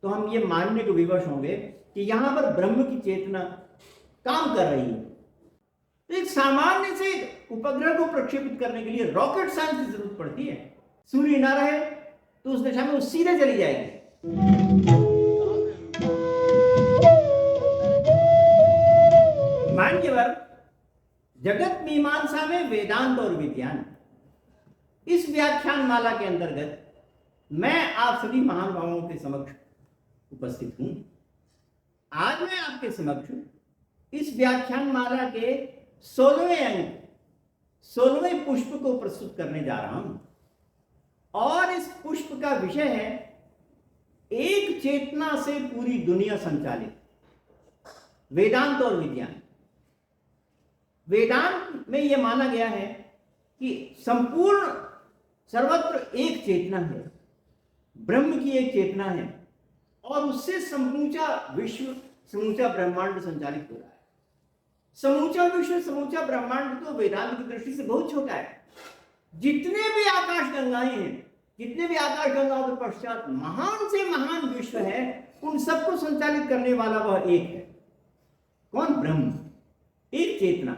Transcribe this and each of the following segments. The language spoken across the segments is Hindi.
तो हम ये मानने को विवश होंगे कि यहां पर ब्रह्म की चेतना काम कर रही है। तो एक सामान्य से उपग्रह को प्रक्षेपित करने के लिए रॉकेट साइंस की जरूरत पड़ती है। सूर्य ना रहे तो उस दिशा में वो सीधे चली जाएगी। मान्यवर, जगत मीमांसा में वेदांत और विज्ञान, इस व्याख्यान माला के अंतर्गत मैं आप सभी महानुभावों के समक्ष उपस्थित हूं। आज मैं आपके समक्ष इस व्याख्यान माला के 16वें अंक 16वें पुष्प को प्रस्तुत करने जा रहा हूं और इस पुष्प का विषय है एक चेतना से पूरी दुनिया संचालित, वेदांत और विज्ञान। वेदांत में यह माना गया है कि संपूर्ण सर्वत्र एक चेतना है, ब्रह्म की एक चेतना है और उससे समूचा विश्व, समूचा ब्रह्मांड संचालित हो रहा है। समूचा विश्व, समूचा ब्रह्मांड तो वेदांत की दृष्टि से बहुत छोटा है। जितने भी आकाश गंगाएं हैं, जितने भी आकाश गंगाओं के पश्चात महान से महान विश्व है, उन सबको संचालित करने वाला वह एक है। कौन? ब्रह्म, एक चेतना।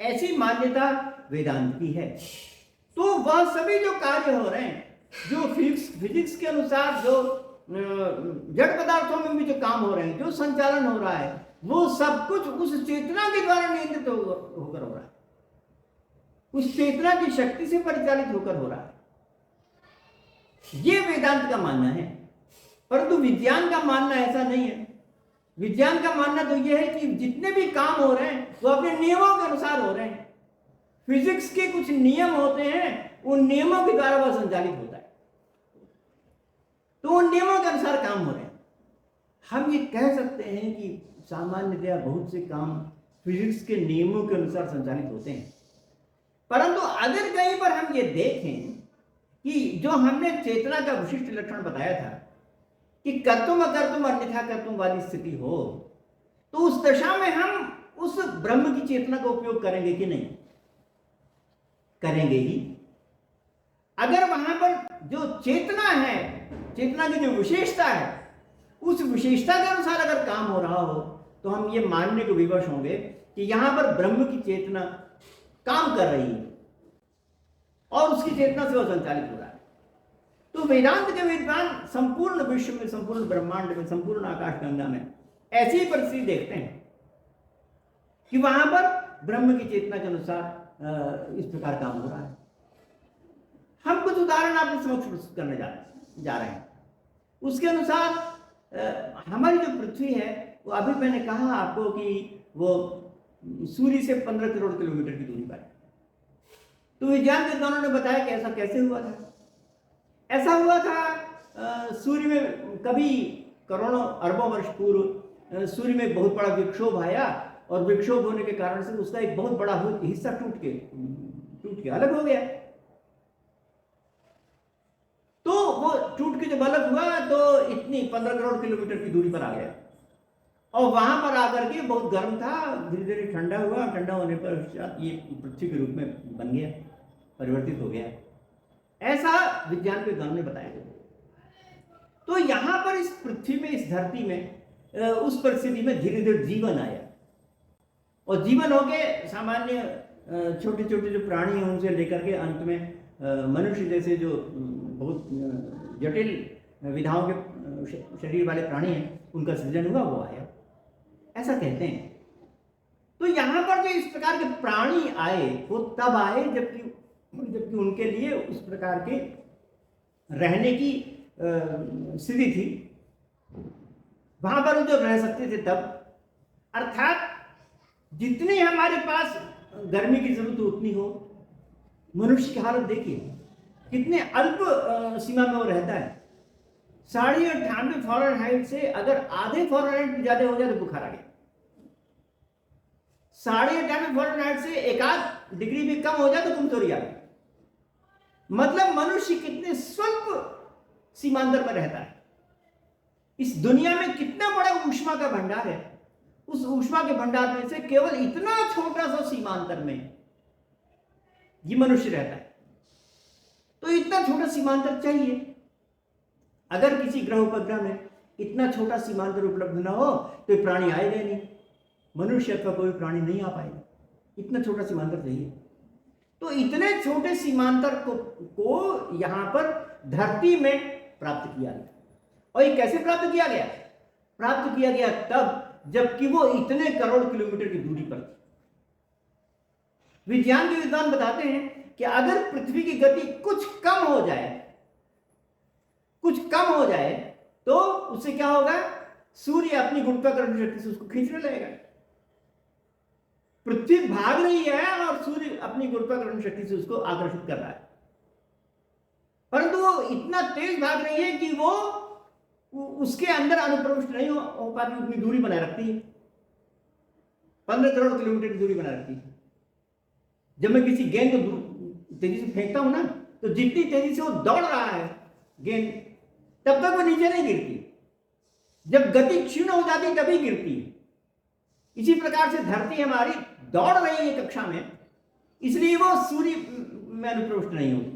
ऐसी मान्यता वेदांत की है। तो वह सभी जो कार्य हो रहे हैं, जो फिजिक्स के अनुसार जो जड़ पदार्थों में भी जो काम हो रहे हैं, जो संचालन हो रहा है, वो सब कुछ उस चेतना के द्वारा नियंत्रित होकर हो रहा है, उस चेतना की शक्ति से परिचालित होकर हो रहा है। ये वेदांत का मानना है। परंतु विज्ञान का मानना ऐसा नहीं है। विज्ञान का मानना तो यह है कि जितने भी काम हो रहे हैं वो अपने नियमों के अनुसार हो रहे हैं। फिजिक्स के कुछ नियम होते हैं, उन नियमों के द्वारा वह संचालित होता है, तो उन नियमों के अनुसार काम हो रहे हैं। हम ये कह सकते हैं कि सामान्यतया बहुत से काम फिजिक्स के नियमों के अनुसार संचालित होते हैं। परंतु अगर कहीं पर हम ये देखें कि जो हमने चेतना का विशिष्ट लक्षण बताया था कि कर्तुम अकर्तुम अन्यथा कर्तुम वाली स्थिति हो, तो उस दशा में हम उस ब्रह्म की चेतना का उपयोग करेंगे कि नहीं? करेंगे ही। अगर वहां पर जो चेतना है, चेतना की जो विशेषता है, उस विशेषता के अनुसार अगर काम हो रहा हो, तो हम ये मानने को विवश होंगे कि यहां पर ब्रह्म की चेतना काम कर रही है और उसकी चेतना से वह संचालित हो रहा है। तो वेदांत के विद्वान संपूर्ण विश्व में, संपूर्ण ब्रह्मांड में, संपूर्ण आकाश गंगा में ऐसी ही परिस्थिति देखते हैं कि वहां पर ब्रह्म की चेतना के अनुसार इस प्रकार काम हो रहा है। हम कुछ उदाहरण आपके समक्ष प्रस्तुत करने जा रहे हैं। उसके अनुसार हमारी जो पृथ्वी है, वो अभी मैंने कहा आपको कि वो सूर्य से 15 करोड़ किलोमीटर की दूरी पर है। तो विज्ञान विद्वानों ने बताया कि ऐसा कैसे हुआ था। ऐसा हुआ था, सूर्य में कभी करोड़ों अरबों वर्ष पूर्व सूर्य में बहुत बड़ा विक्षोभ आया और विक्षोभ होने के कारण से उसका एक बहुत बड़ा हिस्सा टूट के अलग हो गया। तो वो टूट के जब अलग हुआ तो इतनी 15 करोड़ किलोमीटर की दूरी पर आ गया और वहां पर आकर के बहुत गर्म था, धीरे धीरे ठंडा हुआ। ठंडा होने पर ये पृथ्वी के रूप में बन गया, परिवर्तित हो गया। ऐसा विज्ञान विद्वानों ने बताया। तो यहां पर इस पृथ्वी में, इस धरती में, उस परिस्थिति में धीरे धीरे जीवन आया और जीवन होके सामान्य छोटे छोटे जो प्राणी हैं उनसे लेकर के अंत में मनुष्य जैसे जो बहुत जटिल विधाओं के शरीर वाले प्राणी हैं, उनका सृजन हुआ, वो आया, ऐसा कहते हैं। तो यहां पर जो इस प्रकार के प्राणी आए वो तब आए जबकि उनके लिए उस प्रकार के रहने की स्थिति थी, वहां पर जो रह सकते थे तब। अर्थात जितनी हमारे पास गर्मी की जरूरत उतनी हो। मनुष्य की हालत देखिए, कितने अल्प सीमा में वो रहता है। 98.5 फ़ारेनहाइट से अगर आधे फ़ारेनहाइट ज्यादा हो जाए तो बुखार आ गया। 98.5 फ़ारेनहाइट से एक आध डिग्री भी कम हो जाए तो कमजोरी आ गई। मतलब मनुष्य कितने स्वल्प सीमांतर में रहता है। इस दुनिया में कितना बड़ा ऊष्मा का भंडार है, उस ऊष्मा के भंडार में से केवल इतना छोटा सा सीमांतर में ये मनुष्य रहता है। तो इतना छोटा सीमांतर चाहिए। अगर किसी ग्रह उपग्रह में इतना छोटा सीमांतर उपलब्ध ना हो तो प्राणी आएगा नहीं, मनुष्य अथवा कोई प्राणी नहीं आ पाएगा, इतना छोटा सीमांतर चाहिए। तो इतने छोटे सीमांतर को यहाँ पर धरती में प्राप्त किया गया। और ये कैसे प्राप्त किया गया? प्राप्त किया गया तब जबकि वो इतने करोड़ किलोमीटर की दूरी पर थी। विज्ञान के विद्वान बताते हैं कि अगर पृथ्वी की गति कुछ कम हो जाए तो उससे क्या होगा? सूर्य अपनी गुरुत्वाकर्षण शक्ति से उसको खींचने लगेगा। पृथ्वी भाग रही है और सूर्य अपनी गुरुत्वाकर्षण शक्ति से उसको आकर्षित कर रहा है, परंतु वो इतना तेज भाग रही है कि वो उसके अंदर अनुप्रविष्ट नहीं हो पाती, उतनी दूरी बनाए रखती है, 15 करोड़ किलोमीटर की दूरी बनाए रखती है। जब मैं किसी गेंद को तेजी से फेंकता हूं ना, तो जितनी तेजी से वो दौड़ रहा है गेंद, तब तक वो नीचे नहीं गिरती, जब गति क्षीण हो जाती है तभी गिरती है। इसी प्रकार से धरती हमारी दौड़ रही है कक्षा में, इसलिए वो सूर्य में अनुप्रविष्ट नहीं होती।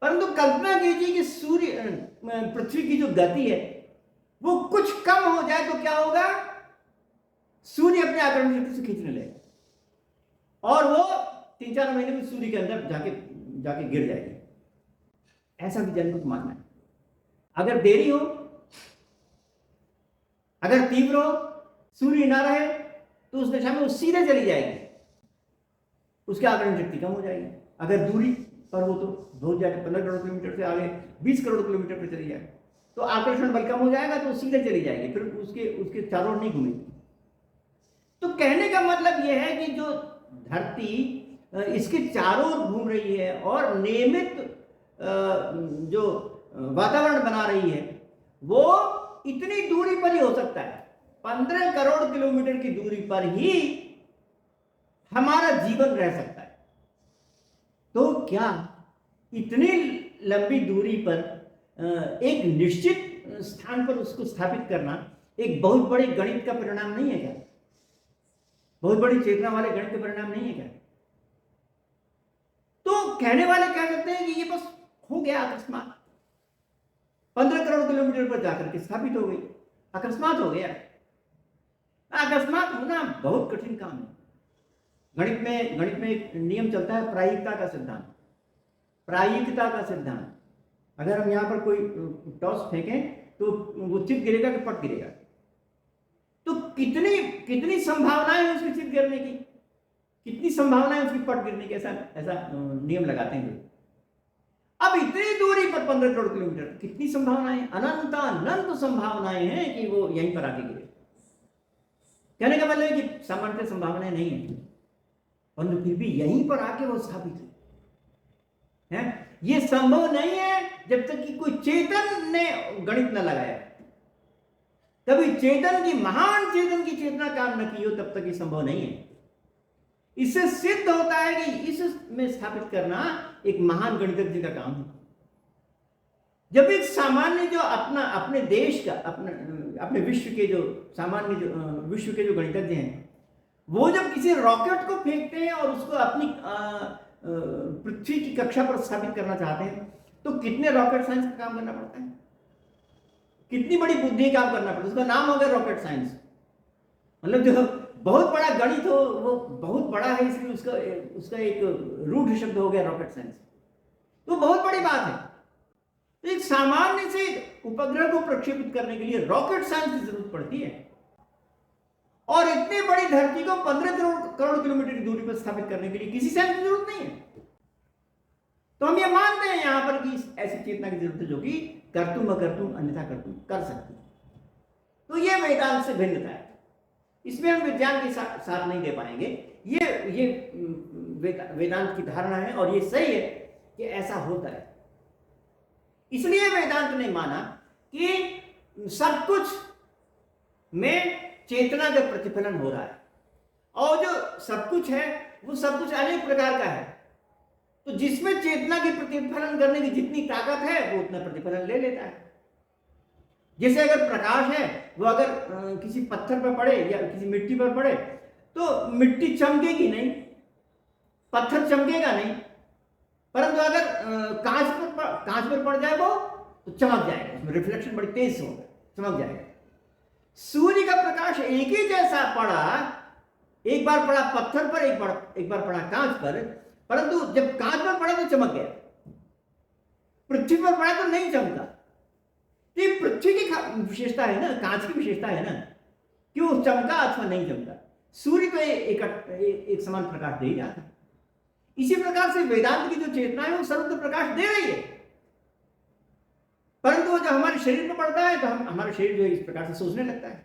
परंतु कल्पना कीजिए कि पृथ्वी की जो गति है वो कुछ कम हो जाए तो क्या होगा? सूर्य अपने आकर्षण शक्ति से खींचने लगेगा और वो 3-4 महीने में सूर्य के अंदर जाके गिर जाएगी। ऐसा विज्ञानियों को मानना है। अगर देरी हो, अगर तीव्र हो, सूर्य ना रहे तो उस दिशा में वो सीधे चली जाएगी, उसकी आकर्षण शक्ति कम हो जाएगी। अगर दूरी पर हो तो बहुत ज्यादा 15 करोड़ किलोमीटर से आगे 20 करोड़ किलोमीटर पर चली जाए तो आकर्षण बल कम हो जाएगा, तो सीधे चली जाएगी, फिर उसके चारों ओर नहीं घूमेगी। तो कहने का मतलब यह है कि जो धरती इसके चारों ओर घूम रही है और नियमित जो वातावरण बना रही है, वो इतनी दूरी पर ही हो सकता है। 15 करोड़ किलोमीटर की दूरी पर ही हमारा जीवन रह सकता है। तो क्या इतनी लंबी दूरी पर एक निश्चित स्थान पर उसको स्थापित करना एक बहुत बड़ी गणित का परिणाम नहीं है क्या? बहुत बड़ी चेतना वाले गणित का परिणाम नहीं है क्या? तो कहने वाले कह सकते हैं कि ये बस हो गया अकस्मात, 15 करोड़ किलोमीटर पर जाकर के स्थापित हो गई, अकस्मात हो गया। अकस्मात होना बहुत कठिन काम है। गणित में एक नियम चलता है, प्रायिकता का सिद्धांत। प्रायिकता का सिद्धांत, अगर हम यहां पर कोई टॉस फेंकें तो वो चित गिरेगा कि पट गिरेगा, तो कितनी संभावनाएं हैं उसकी चित गिरने की, कितनी संभावनाएं उसकी पट गिरने की, ऐसा नियम लगाते हैं। अब इतनी दूरी पर 15 करोड़ किलोमीटर, कितनी संभावनाएं? अनंत संभावनाएं हैं कि वो यहीं पर आके गिरे। कहने का मतलब है कि सामान्य संभावनाएं नहीं है, परंतु फिर भी यहीं पर आके वो स्थापित है। ये संभव नहीं है जब तक कि कोई चेतन ने गणित न लगाया, कभी चेतन की, महान चेतन की चेतना काम न की हो, तब तक ये संभव नहीं है। इससे सिद्ध होता है कि इसमें स्थापित करना एक महान गणितज्ञ का काम है। जब एक सामान्य जो अपने देश का, अपने विश्व के जो सामान्य विश्व के जो गणितज्ञ हैं, वो जब किसी रॉकेट को फेंकते हैं और उसको अपनी पृथ्वी की कक्षा पर स्थापित करना चाहते हैं, तो कितने रॉकेट साइंस का काम करना पड़ता है, कितनी बड़ी बुद्धि काम करना पड़ता है। उसका नाम हो गया रॉकेट साइंस। मतलब जो बहुत बड़ा गणित हो, वो बहुत बड़ा है, इसलिए उसका एक रूढ़ शब्द हो गया रॉकेट साइंस। तो बहुत बड़ी बात है। तो एक सामान्य से उपग्रह को प्रक्षेपित करने के लिए रॉकेट साइंस की जरूरत पड़ती है, और इतनी बड़ी धरती को 15 करोड़ किलोमीटर की दूरी पर स्थापित करने के लिए किसी साइंस की जरूरत नहीं है। तो हम ये मानते हैं यहां पर कि ऐसी चेतना की जरूरत है जो कि कर्तुम अकर्तुम अन्यथा कर्तुम कर सकती है। तो ये वेदांत से भिन्नता है, इसमें हम विज्ञान के साथ नहीं दे पाएंगे। ये वेदांत की धारणा है और ये सही है कि ऐसा होता है। इसलिए वेदांत ने माना कि सब कुछ में चेतना का प्रतिफलन हो रहा है, और जो सब कुछ है वो सब कुछ अनेक प्रकार का है। तो जिसमें चेतना के प्रतिफलन करने की जितनी ताकत है वो उतना प्रतिफलन ले लेता है। जैसे अगर प्रकाश है, वो अगर किसी पत्थर पर पड़े या किसी मिट्टी पर पड़े तो मिट्टी चमकेगी नहीं, पत्थर चमकेगा नहीं, परंतु अगर कांच पर पड़ जाए वो तो चमक जाएगा, उसमें रिफ्लेक्शन बड़ी तेज होगा। चमक जाएगा। सूर्य का प्रकाश एक ही जैसा पड़ा, एक बार पड़ा पत्थर पर, एक बार पड़ा कांच पर, परंतु जब कांच पर पड़ा तो चमक गया, पृथ्वी पर पड़ा तो नहीं चमका। तो ये पृथ्वी की विशेषता है ना, कांच की विशेषता है ना, कि वो चमका अथवा नहीं चमका। सूर्य तो एक समान प्रकाश दे ही जाता है। इसी प्रकार से वेदांत की जो चेतना है वो सर्वत्र प्रकाश दे रही है, परंतु वो जब हमारे शरीर पर पड़ता है तो हमारा शरीर जो है इस प्रकार से सोचने लगता है,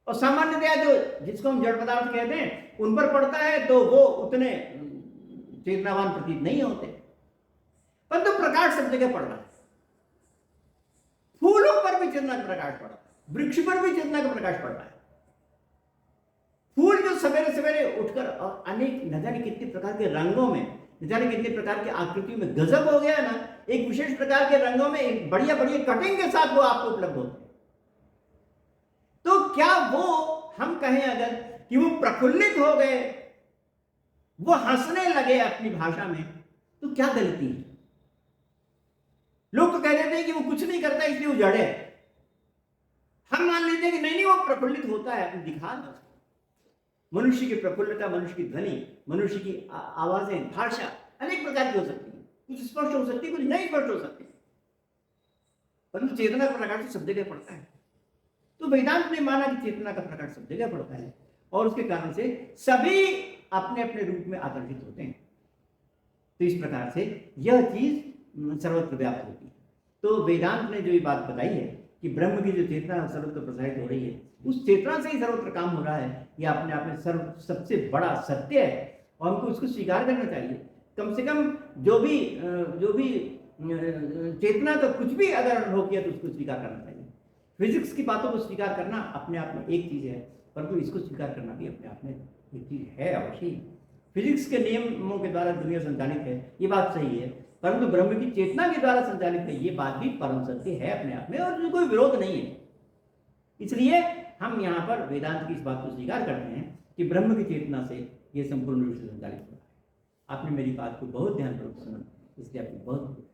और सामान्यतया जो जिसको हम जड़ पदार्थ कहते हैं उन पर पड़ता है तो वो उतने चेतनावान प्रतीत नहीं होते, परंतु प्रकाश सब जगह पड़ रहा है। फूलों पर भी चेतना का प्रकाश पड़ रहा है, वृक्ष पर भी चेतना का प्रकाश पड़ रहा है। फूल जो सवेरे सवेरे उठकर और अनेक न जाने कितने प्रकार के रंगों में, न जाने कितने प्रकार की आकृतियों में गजब हो गया ना, एक विशेष प्रकार के रंगों में एक बढ़िया बढ़िया कटिंग के साथ वो आपको उपलब्ध होते हैं। तो क्या वो हम कहें अगर कि वो प्रफुल्लित हो गए, वो हंसने लगे अपनी भाषा में, तो क्या गलती है? लोग तो कह देते हैं कि वो कुछ नहीं करता इसलिए वो जड़ है। हम मान लेते हैं कि नहीं वो प्रफुल्लित होता है, अपनी दिखा दो। मनुष्य की प्रफुल्लता, मनुष्य की ध्वनि, मनुष्य की आवाजें, भाषा अनेक प्रकार की हो सकती है, कुछ स्पष्ट हो सकती है, कुछ नहीं स्पष्ट हो सकती, परंतु चेतना का प्रकाश सब जगह पड़ता है। तो वेदांत ने माना कि चेतना का प्रकाश सब जगह पड़ता है और उसके कारण से सभी अपने अपने रूप में आकर्षित होते हैं। तो इस प्रकार से यह चीज सर्वत्र व्याप्त होती है। तो वेदांत ने जो ये बात बताई है कि ब्रह्म की जो चेतना सर्वत्र प्रसारित हो रही है, उस चेतना से ही सर्वत्र काम हो रहा है, यह अपने आप में सबसे बड़ा सत्य है और हमको उसको स्वीकार करना चाहिए। कम से कम जो भी चेतना का कुछ भी अगर अनुभव किया तो उसको स्वीकार करना चाहिए। फिजिक्स की बातों को स्वीकार करना अपने आप में एक चीज है, परंतु इसको स्वीकार करना भी अपने आप में एक चीज है अवश्य। फिजिक्स के नियमों के द्वारा दुनिया संचालित है, ये बात सही है, परंतु ब्रह्म की चेतना के द्वारा संचालित है, ये बात भी परम सत्य है अपने आप में और कोई विरोध नहीं है। इसलिए हम यहाँ पर वेदांत की इस बात को स्वीकार करते हैं कि ब्रह्म की चेतना से ये संपूर्ण रूप से संचालित होता है। आपने मेरी बात को बहुत ध्यानपूर्वक सुना, इसलिए आपको बहुत